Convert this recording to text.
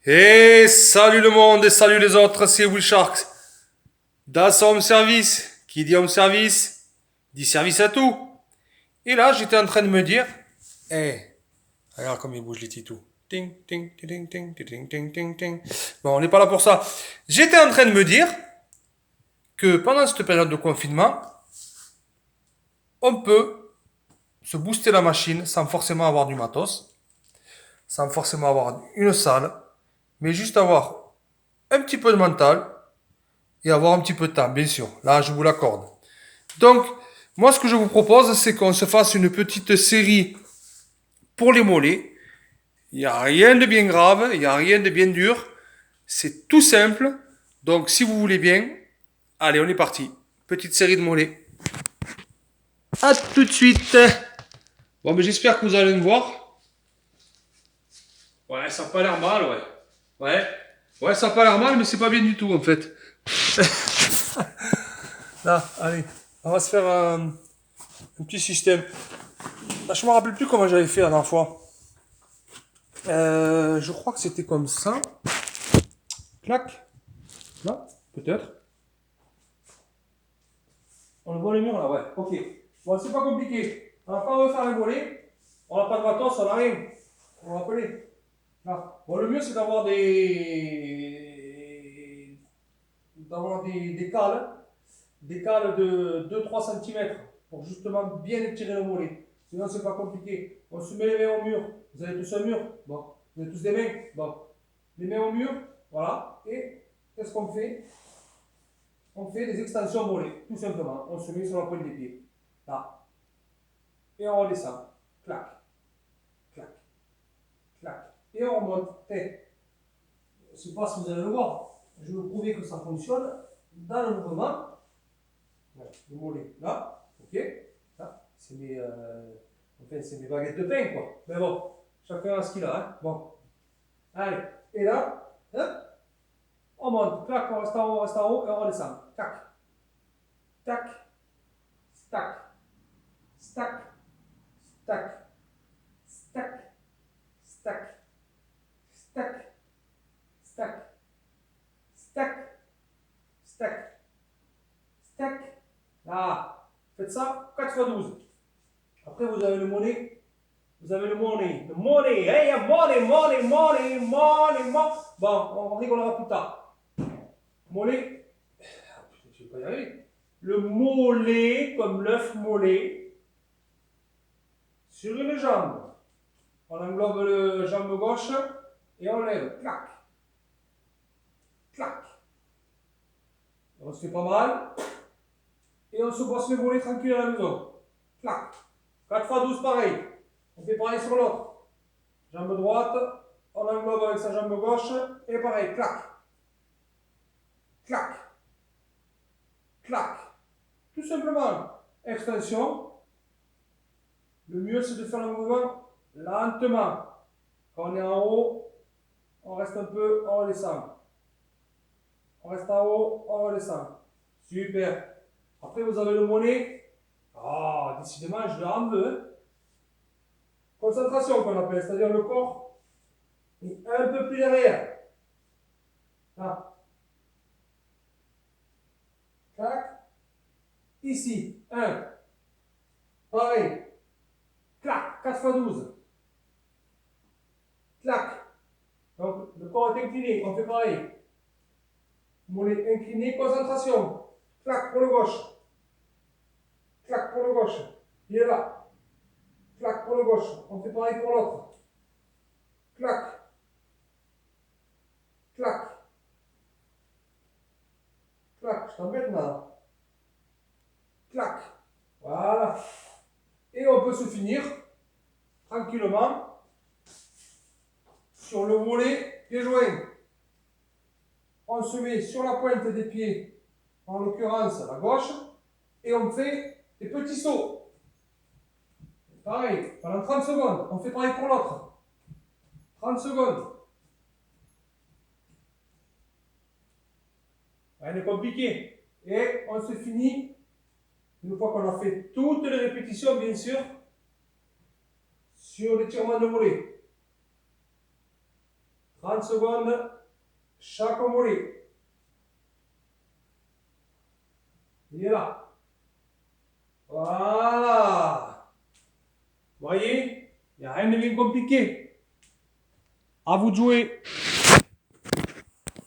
Et salut le monde et salut les autres, c'est Will Sharks. Das Home Service. Qui dit home service, dit service à tout. Et là, j'étais en train de me dire, regarde comme il bouge les titous. Ting, ting, ting, ting, ting, ting, ting, ting, ting. Bon, on n'est pas là pour ça. J'étais en train de me dire que pendant cette période de confinement, on peut se booster la machine sans forcément avoir du matos, sans forcément avoir une salle, mais juste avoir un petit peu de mental et avoir un petit peu de temps, bien sûr. Là, je vous l'accorde. Donc, moi, ce que je vous propose, c'est qu'on se fasse une petite série pour les mollets. Il n'y a rien de bien grave, il n'y a rien de bien dur. C'est tout simple. Donc, si vous voulez bien, allez, on est parti. Petite série de mollets. À tout de suite. Bon, mais j'espère que vous allez me voir. Ouais, ça n'a pas l'air mal, ouais. Ouais. Ouais, ça n'a pas l'air mal, mais c'est pas bien du tout, en fait. Là, allez. On va se faire un petit système. Là, je me rappelle plus comment j'avais fait la dernière fois. Je crois que c'était comme ça. Clac. Là, peut-être. On le voit le mur là, ouais. Ok. Bon, c'est pas compliqué. Alors, quand on veut faire un volet, on n'a pas de matos, on n'a rien. On va appeler. Là. Bon, le mieux, c'est d'avoir des cales. Des cales de 2-3 cm pour justement bien étirer le mollet. Sinon, c'est pas compliqué. On se met les mains au mur. Vous avez tous un mur. Bon. Vous avez tous des mains. Bon. Les mains au mur. Voilà. Et qu'est-ce qu'on fait? On fait des extensions mollets. Tout simplement. On se met sur la pointe des pieds. Là. Et on redescend. Clac. Clac. Clac. Et on remonte. Et, je ne sais pas si vous allez le voir. Je vais vous prouver que ça fonctionne. Dans le mouvement. Voilà, le mollet là, ok. Là, c'est mes baguettes de pain, quoi. Mais bon, chacun a ce qu'il a, hein. Bon. Allez, et là, hop, on monte, clac, on reste en haut et on redescend. Tac, tac, stack, stack, stack, stack, stack, stack, stack, stack, stack, stack. Là, faites ça 4 fois 12. Après, vous avez le money. Vous avez le money. Le money. Hey, money, money, money, money, money. Bon, on rigolera plus tard. Mollet. Je ne vais pas y arriver. Le mollet, comme l'œuf mollet, sur une jambe. On englobe la jambe gauche et on lève. Clac. Clac. On se fait pas mal. Et on se bosse le mollet tranquille à la maison. Clac. 4 fois 12 pareil. On fait pareil sur l'autre. Jambe droite, on englobe avec sa jambe gauche, et pareil, clac, clac, clac. Tout simplement, extension. Le mieux, c'est de faire le mouvement lentement. Quand on est en haut, on reste un peu, on redescend. On reste en haut, on redescend. Super. Après, vous avez le mollet. Ah, décidément, je en veux. Concentration qu'on appelle, c'est-à-dire le corps est un peu plus derrière. Là. Clac. Ici. 1. Pareil. Clac. 4 fois 12. Clac. Donc, le corps est incliné. On fait pareil. Mollet incliné. Concentration. Clac pour le gauche. Clac pour le gauche. Il est là. Clac pour le gauche. On fait pareil pour l'autre. Clac. Clac. Clac. Je t'embête là. Clac. Voilà. Et on peut se finir tranquillement sur le mollet pied joint. On se met sur la pointe des pieds, en l'occurrence à la gauche, et on fait des petits sauts. Pareil, pendant 30 secondes. On fait pareil pour l'autre. 30 secondes. Rien de compliqué. Et on se finit, une fois qu'on a fait toutes les répétitions, bien sûr, sur l'étirement de mollet. 30 secondes chaque mollet. Il est là. Voilà. Vous voyez, il n'y a rien de bien compliqué. À vous de jouer.